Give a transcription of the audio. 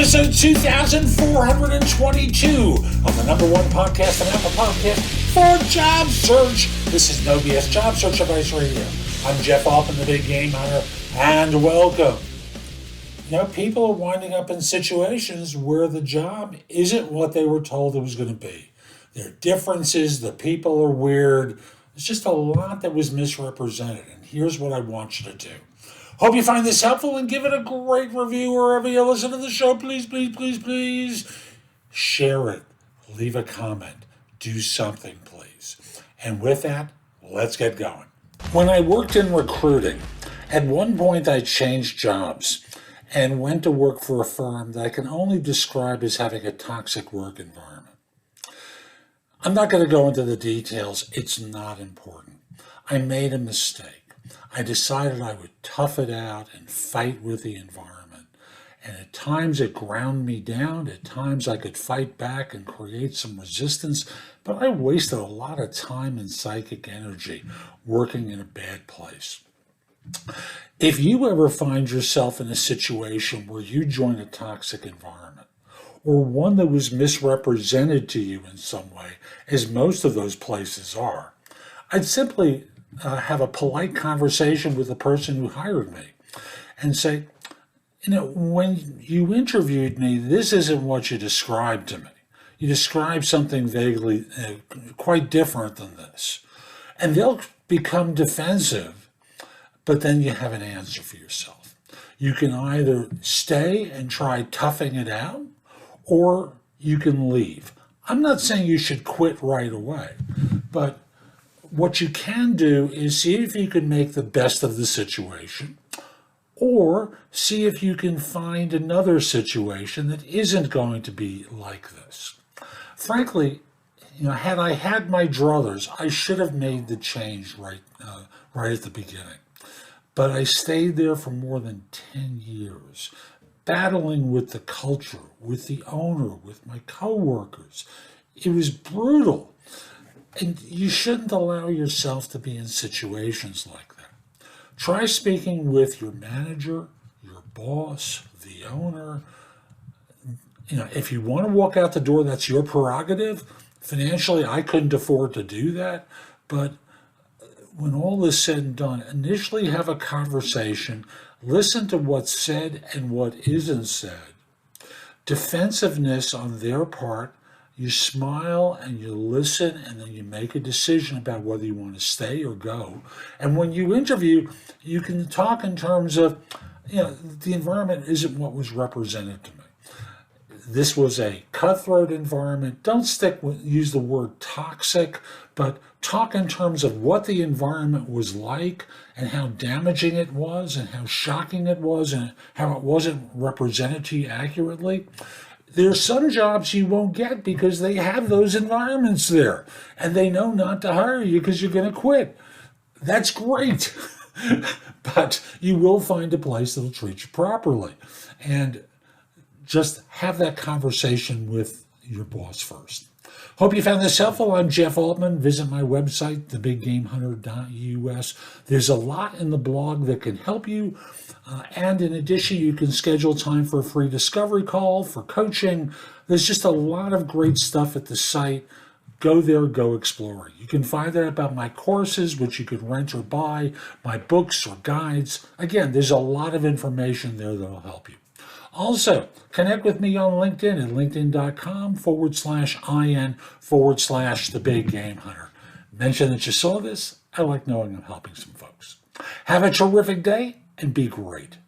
Episode 2422 of the number one podcast on Apple Podcast for Job Search. This is No BS Job Search Advice Radio. I'm Jeff Altman, the Big Game Hunter, and welcome. You know, people are winding up in situations where the job isn't what they were told it was going to be. There are differences, the people are weird. There's just a lot that was misrepresented, and here's what I want you to do. Hope you find this helpful and give it a great review wherever you listen to the show. Please, please, please, please share it. Leave a comment. Do something, please. And with that, let's get going. When I worked in recruiting, at one point I changed jobs and went to work for a firm that I can only describe as having a toxic work environment. I'm not going to go into the details. It's not important. I made a mistake. I decided I would tough it out and fight with the environment. And at times it ground me down. At times I could fight back and create some resistance. But I wasted a lot of time and psychic energy working in a bad place. If you ever find yourself in a situation where you join a toxic environment, or one that was misrepresented to you in some way, as most of those places are, I'd simply have a polite conversation with the person who hired me and say, you know, when you interviewed me, this isn't what you described to me. You described something vaguely quite different than this. And they'll become defensive, but then you have an answer for yourself. You can either stay and try toughing it out, or you can leave. I'm not saying you should quit right away, but what you can do is see if you can make the best of the situation, or see if you can find another situation that isn't going to be like this. Frankly, you know, had I had my druthers, I should have made the change right at the beginning. But I stayed there for more than 10 years, battling with the culture, with the owner, with my coworkers. It was brutal. And you shouldn't allow yourself to be in situations like that. Try speaking with your manager, your boss, the owner. You know, if you want to walk out the door, that's your prerogative. Financially, I couldn't afford to do that. But when all is said and done, initially have a conversation, listen to what's said and what isn't said. Defensiveness on their part, you smile and you listen, and then you make a decision about whether you want to stay or go. And when you interview, you can talk in terms of, you know, the environment isn't what was represented to me. This was a cutthroat environment. Don't use the word toxic, but talk in terms of what the environment was like and how damaging it was and how shocking it was and how it wasn't represented to you accurately. There's some jobs you won't get because they have those environments there and they know not to hire you because you're going to quit. That's great. But you will find a place that'll treat you properly. And just have that conversation with your boss first. Hope you found this helpful. I'm Jeff Altman. Visit my website, thebiggamehunter.us. There's a lot in the blog that can help you. And in addition, you can schedule time for a free discovery call, for coaching. There's just a lot of great stuff at the site. Go there, go explore. You can find out about my courses, which you can rent or buy, my books or guides. Again, there's a lot of information there that will help you. Also, connect with me on LinkedIn at linkedin.com/IN/the Big Game Hunter. Mention that you saw this. I like knowing I'm helping some folks. Have a terrific day and be great.